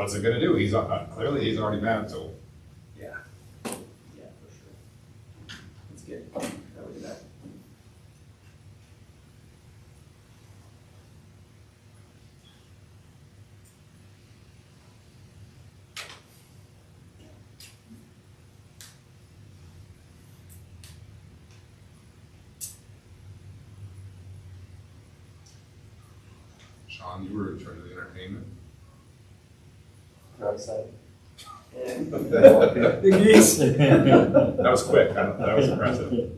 what's it gonna do? He's, clearly he's already mad, so. Yeah. Yeah, for sure. That's good. That would do that. Sean, you were in charge of the entertainment. Drug site. The geese. That was quick, that was impressive.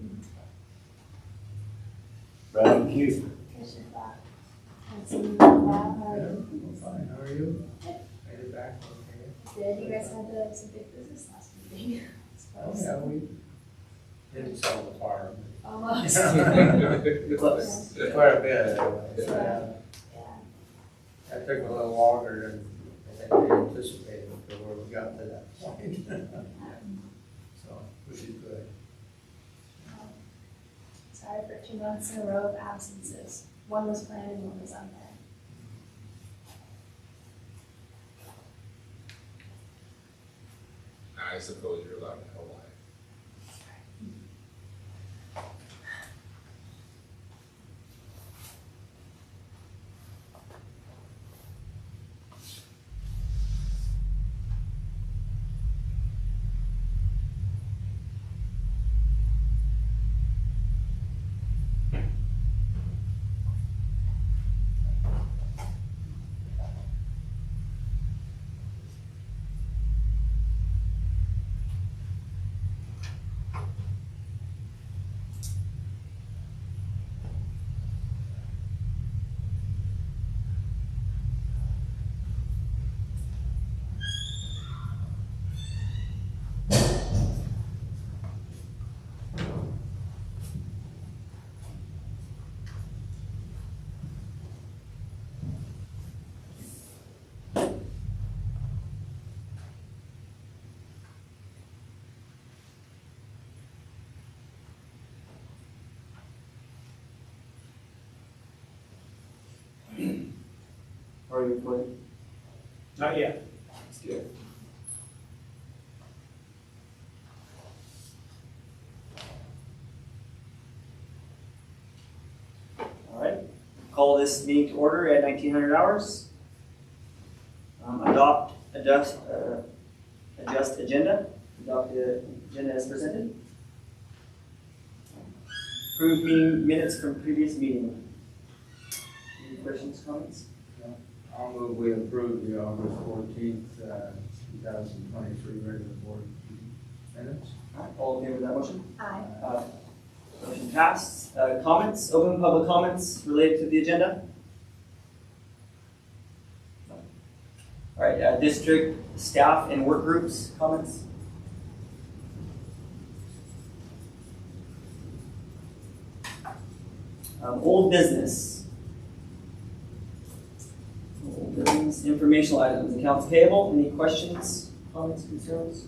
Brad, Keith. Fine, how are you? Made it back, okay. Good, you guys had some big business last meeting. Oh, yeah, we didn't sell the farm. Almost. Close. Quite a bit, anyway. Yeah. That took a little longer than I think we anticipated to where we got to that point. So, which is good. Sorry for 2 months in a row of absences. One was planned and one was unplanned. I suppose you're allowed to tell why. Are you recording? Not yet. That's good. All right, call this meeting to order at 1900 hours. Adjust agenda. Adopt the agenda as presented. Approve meeting minutes from previous meeting. Any questions, comments? I'll move we approve the August 14th, 2023 regular board minutes. All right, all in favor of that motion? Aye. Motion passed. Comments, open public comments related to the agenda? All right, district staff and work groups, comments? Old business. Old business, informational items, accounts payable, any questions, comments, concerns?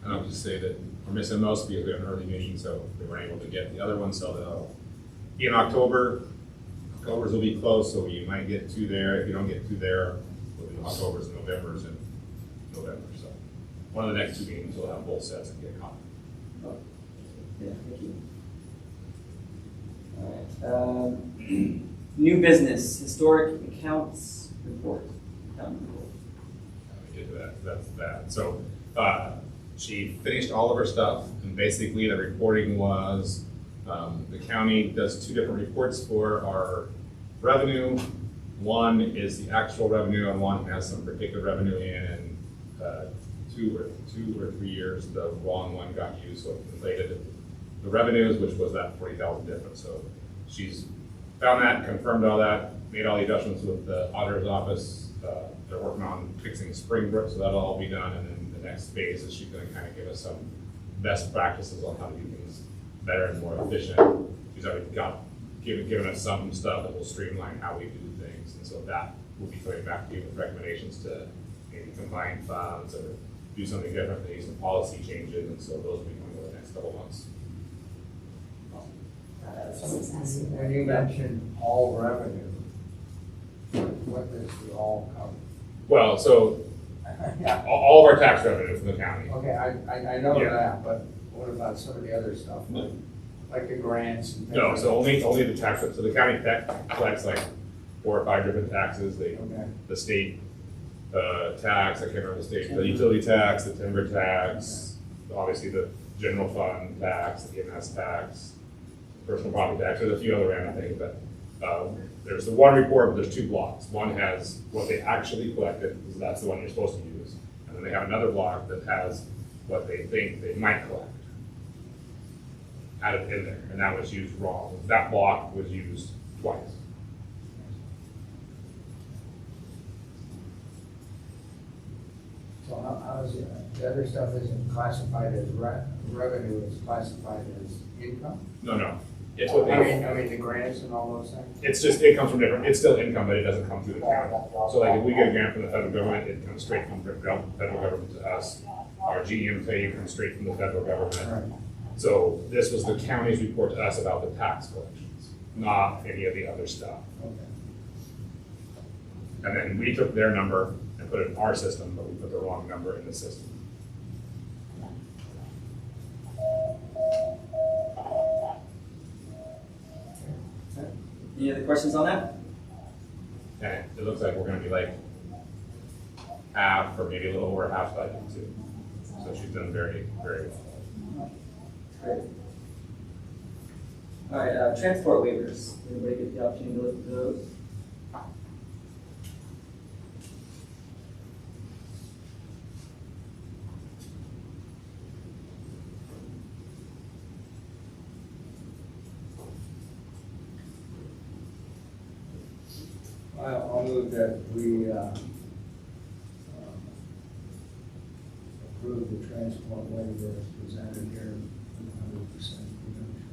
And I'll just say that we're missing most because we have an early meeting, so we weren't able to get the other one, so they'll be in October. October's will be close, so you might get two there. If you don't get two there, it'll be October's and November's and November. So one of the next two meetings, we'll have both sets and get a copy. Yeah, thank you. All right. New business, historic accounts report. Accountant report. Let me get to that. That's that. So she finished all of her stuff, and basically the reporting was the county does two different reports for our revenue. One is the actual revenue, and one has some predicted revenue in. And 2 or 3 years, the wrong one got used, so it inflated the revenues, which was that 40,000 difference. So she's found that, confirmed all that, made all the adjustments with the auditor's office. They're working on fixing Springbrook, so that'll all be done. And then the next phase is she's going to kind of give us some best practices on how to do things better and more efficient. She's already given us some stuff that will streamline how we do things, and so that will be coming back to you with recommendations to maybe combine funds or do something different, maybe some policy changes, and so those will be coming over the next couple of months. When you mentioned all revenue, what does it all cover? Well, so Yeah, all of our tax revenue from the county. okay, I know Yeah. that, but what about some of the other stuff, like the grants and things? No, like so that? only the tax, so the county collects like 4 or 5 different taxes. Okay, The state tax, I can't remember the state, the utility tax, the timber tax, obviously the general fund tax, the EMS tax, personal property tax, there's a few other random things, but there's the one report, but there's 2 blocks. One has what they actually collected, because that's the one you're supposed to use. And then they have another block that has what they think they might collect added in there, and that was used wrong. That block was used twice. so how is it, the other stuff isn't classified as revenue, it's classified as income? No, it's what I they, mean, the grants and all those things? it's just, it comes from different, it's still income, but it doesn't come through the county. So like if we get a grant from the federal government, it comes straight from the federal government to us. Our GM pay comes straight from the federal government. Right. So this was the county's report to us about the tax collections, not any of the other stuff. Okay. And then we took their number and put it in our system, but we put the wrong number in the system. Any other questions on that? And it looks like we're gonna be like half or maybe a little over half budget too. So she's done very, very well. Great. All right, transport waivers. Everybody get the opportunity to look at those? I'll move that we approve the transport waiver as presented here, 100% reduction.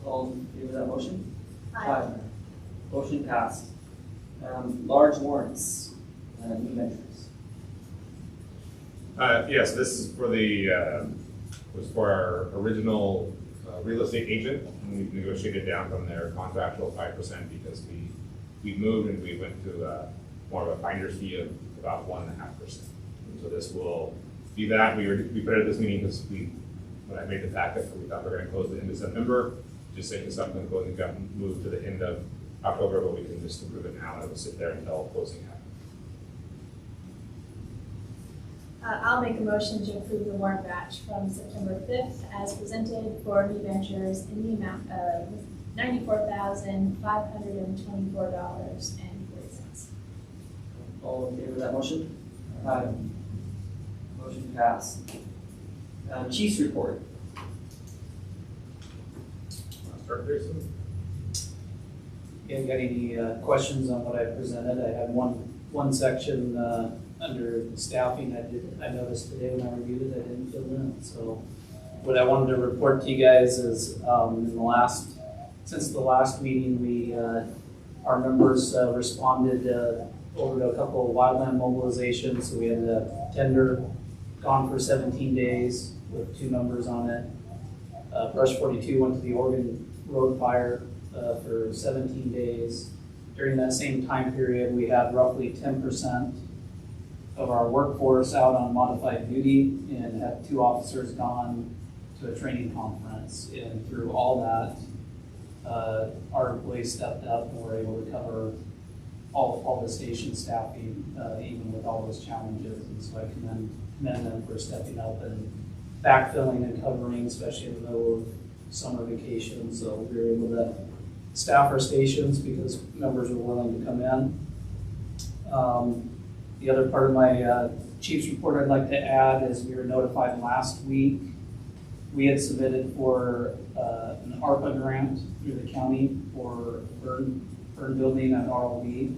All in favor of that motion? Aye. Motion passed. Large warrants, new measures. Yes, this is for the, was for our original real estate agent, and we've negotiated down from their contractual 5% because we moved and we went to more of a finder's fee of about 1.5%. So this will be that. We put it at this meeting because when I made the packet, we thought we were going to close the end of September. Just saying something closing got moved to the end of October, but we can just approve it now and it will sit there until closing happens. I'll make a motion to approve the warrant batch from September 5th as presented for new ventures in the amount of $94,524.40. All in favor of that motion? Aye. Motion passed. Chief's report. Start, Jason? You got any questions on what I presented? I had one section under staffing. I noticed today when I reviewed it, I didn't fill in. So what I wanted to report to you guys is since the last meeting, our members responded over to a couple of wildland mobilizations. So we had a tender gone for 17 days with 2 numbers on it. Brush 42 went to the Oregon Road Fire for 17 days. During that same time period, we had roughly 10% of our workforce out on modified duty and had 2 officers gone to a training conference. And through all that, our employees stepped up and were able to cover all the station staffing, even with all those challenges. And so I commend them for stepping up and backfilling and covering, especially in the middle of summer vacation. So we were able to staff our stations because members were willing to come in. The other part of my chief's report I'd like to add is we were notified last week. We had submitted for an ARPA grant through the county for burn building at RLB.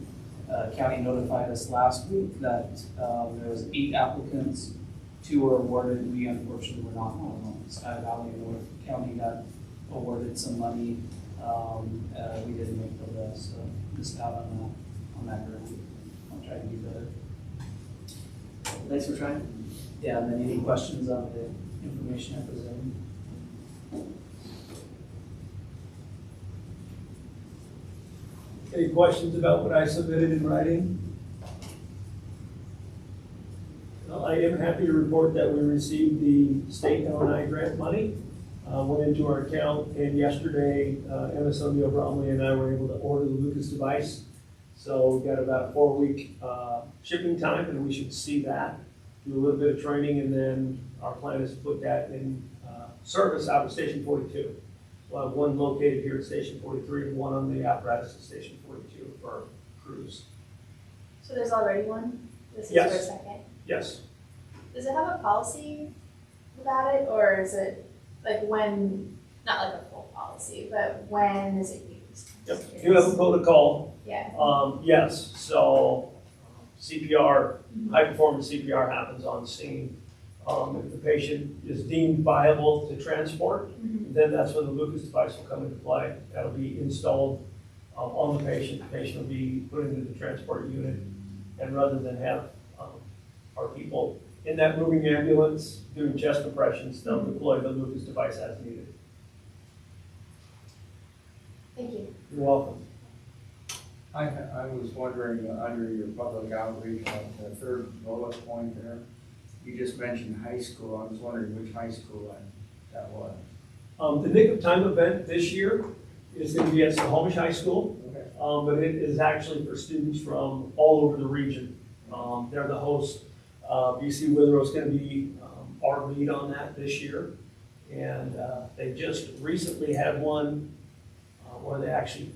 County notified us last week that there was 8 applicants. 2 were awarded. We unfortunately were not one of them. Sky Valley North County got awarded some money. We didn't make the list, so missed out on that grant. I'll try to do better. Thanks for trying. Yeah, and then any questions on the information I presented? Any questions about what I submitted in writing? Well, I am happy to report that we received the state L&I grant money. Went into our account, and yesterday, MS O'Neill Bromley and I were able to order the Lucas device. So we've got about a 4-week shipping time, and we should see that. Do a little bit of training, and then our plan is to put that in service out of Station 42. We'll have one located here at Station 43 and one on the apparatus at Station 42 for crews. So there's already one? This is Yes. for a second? Yes. Does it have a policy about it, or is it like when, not like a full policy, but when is it used? Yep. You have a protocol. Yeah. Yes. So CPR, high performance CPR happens on scene. If the patient is deemed viable to transport, then that's when the Lucas device will come into play. That'll be installed on the patient. The patient will be put into the transport unit, and rather than have our people in that moving ambulance doing chest compressions, they'll deploy the Lucas device as needed. Thank you. You're welcome. I was wondering, under your public outreach, the third bullet point there, you just mentioned high school. I was wondering which high school that was. The Nick of Time event this year is going to be at Snohomish High School, Okay. but it is actually for students from all over the region. They're the host. BC Withrow is going to be our lead on that this year. And they just recently had one where they actually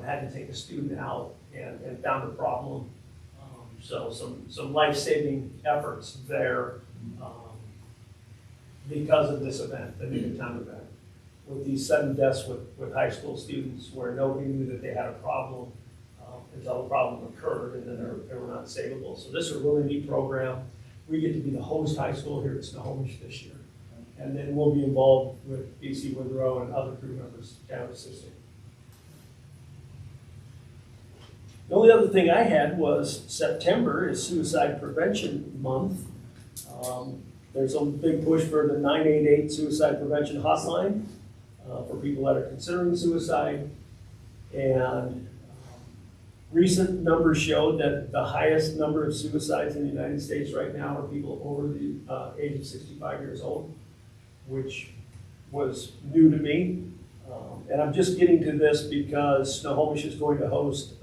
had to take a student out and found a problem. So some life-saving efforts there because of this event, the Nick of Time event. With these sudden deaths with high school students where nobody knew that they had a problem until the problem occurred, and then they were not savable. So this is a really neat program. We get to be the host high school here at Snohomish this year. And then we'll be involved with BC Withrow and other crew members down assisting. The only other thing I had was September is Suicide Prevention Month. There's a big push for the 988 Suicide Prevention Hotline for people that are considering suicide. And recent numbers showed that the highest number of suicides in the United States right now are people over the age of 65 years old, which was new to me. And I'm just getting to this because Snohomish is going to host,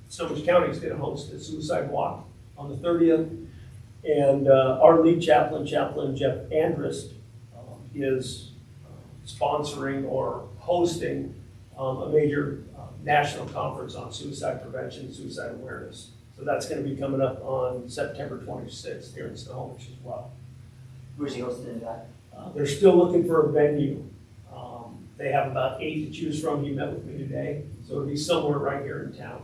Snohomish County is going to host a suicide walk on the 30th. And our lead chaplain, Chaplain Jeff Andrist, is sponsoring or hosting a major national conference on suicide prevention, suicide awareness. So that's going to be coming up on September 26th here in Snohomish as well. Where's he hosting that? They're still looking for a venue. They have about 8 to choose from. He met with me today, so it'll be somewhere right here in town.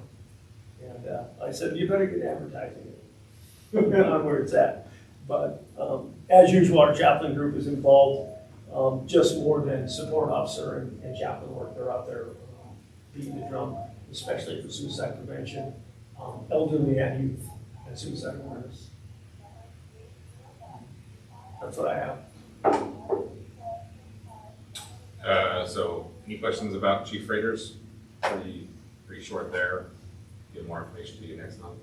And I said, you better get advertising it on where it's at. But as usual, our chaplain group is involved just more than support officer and chaplain work. They're out there beating the drum, especially for suicide prevention, elderly and youth, and suicide awareness. That's what I have. So any questions about Chief Freighters? Pretty short there. Get more information to you next month.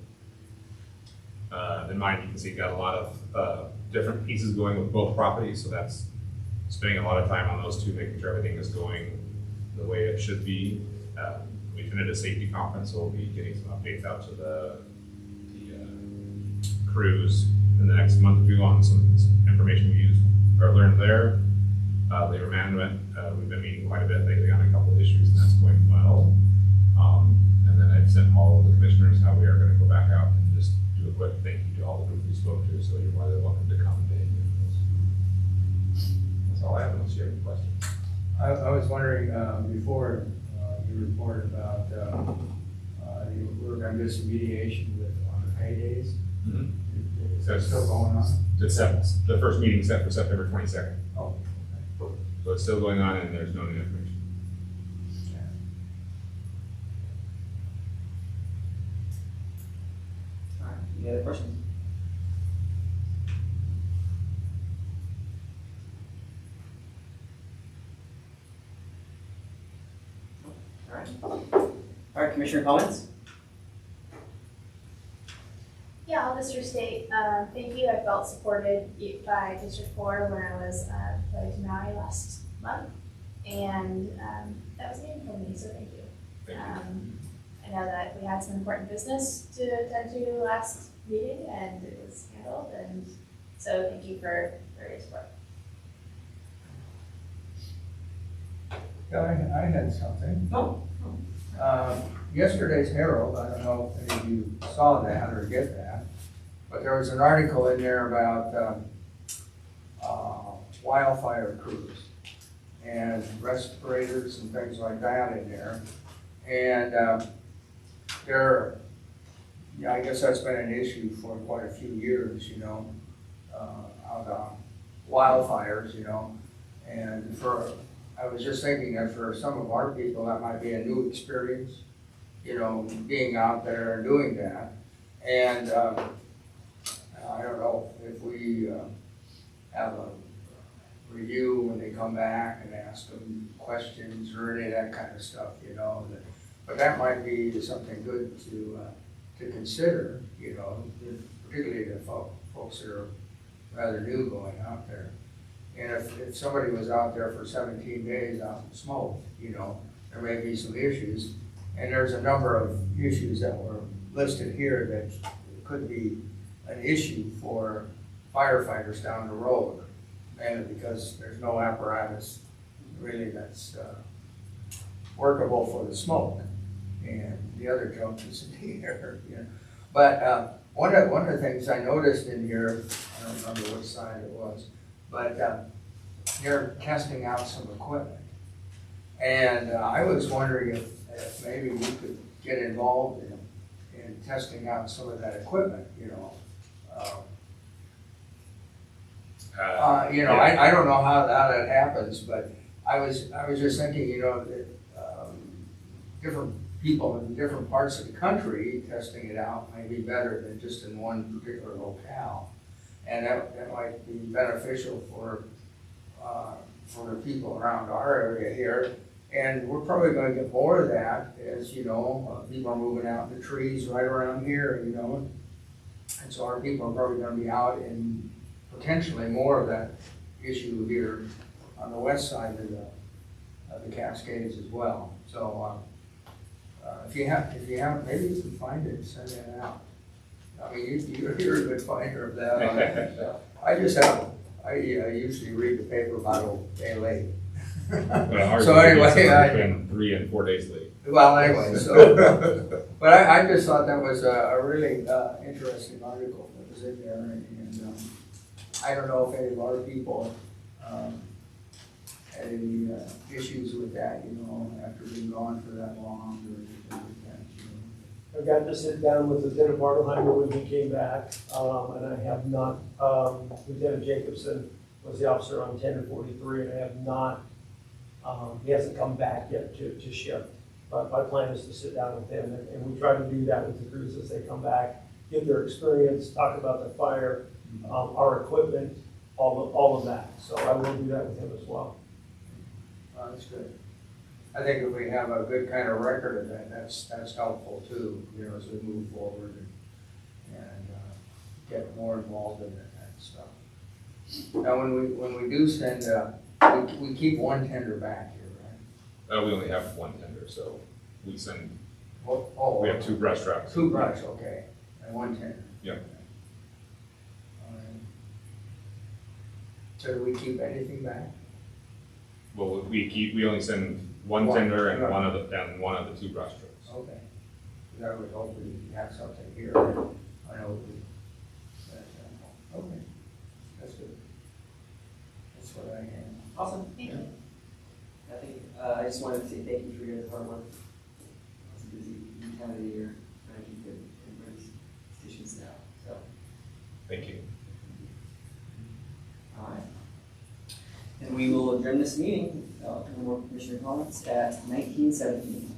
Then mine, you can see, got a lot of different pieces going with both properties, so that's spending a lot of time on those two, making sure everything is going the way it should be. We attended a safety conference, so we'll be getting some updates out to the crews in the next month or two on some information we used or learned there. Labor management, we've been meeting quite a bit lately on a couple of issues, and that's going well. And then I've sent all of the commissioners how we are going to go back out and just do a quick thank you to all the groups we spoke to, so you're more than welcome to come and that's all I have, unless you have any questions. I was wondering, before you reported about, you were going to do some mediation on the paydays. Is that still going on? The first meeting set for September 22nd. Oh, So it's still going on, and there's no new information. All right, any other questions? All right. All right, right, commissioner comments? Yeah, I'll just restate, thank you, I felt supported by District 4 when I was played to Maui last month, and that was meaningful to me, so thank you. Thank you. I know that we had some important business to attend to last meeting, and it was handled, and so thank you for your support. Yeah, I had something. No. Yesterday's Herald, I don't know if any of you saw that or get that, but there was an article in there about wildfire crews and respirators and things like that in there. And yeah, I guess that's been an issue for quite a few years, you know, of wildfires, you know. And I was just thinking that for some of our people, that might be a new experience, you know, being out there and doing that. And I don't know if we have a review when they come back and ask them questions or any of that kind of stuff, you know. But that might be something good to consider, you know, particularly the folks that are rather new going out there. And if somebody was out there for 17 days out in smoke, you know, there may be some issues. And there's a number of issues that were listed here that could be an issue for firefighters down the road, mainly because there's no apparatus really that's workable for the smoke. And the other junk is in the air, you know. But one of the things I noticed in here, I don't remember which side it was, but they're testing out some equipment. And I was wondering if maybe we could get involved in testing out some of that equipment, you know. You know, yeah. I don't know how that happens, but I was just thinking, you know, that different people in different parts of the country testing it out may be better than just in one particular locale. And that might be beneficial for the people around our area here. And we're probably going to get more of that as, you know, people are moving out in the trees right around here, you know. And so our people are probably going to be out in potentially more of that issue here on the west side of the Cascades as well. So if you haven't, maybe you can find it and send it out. I mean, you're a good finder of that. I usually read the paper about a day late. So anyway, I've been 3 and 4 days late. Well, anyway, so, but I just thought that was a really interesting article that was in there, and I don't know if any of our people had any issues with that, you know, after being gone for that long or anything like that, you know. I got to sit down with Lieutenant Bartleheimer when he came back, and I have not, Lieutenant Jacobson was the officer on 10 and 43, and I have not, he hasn't come back yet to shift. But my plan is to sit down with him, and we try to do that with the crews as they come back, get their experience, talk about the fire, our equipment, all of that. So I will do that with him as well. That's good. I think if we have a good kind of record of that, that's helpful too, you know, as we move forward and get more involved in that kind of stuff. Now, when we do send, we keep one tender back here, right? We only have one tender, so we send, Oh, we have 2 brush trucks. 2 brush, okay, and 1 tender. Yep. All right. So do we keep anything back? Well, we only send one tender and one of the 2 brush trucks. Okay. Because I would hope we have something here. I know okay. That's good. That's what I have. Awesome. Thank you. I just wanted to say thank you for your hard work. It's a busy time of the year, trying to keep good stations now. So, Thank you. all right. And we will adjourn this meeting, no more commissioner comments, at 19:17.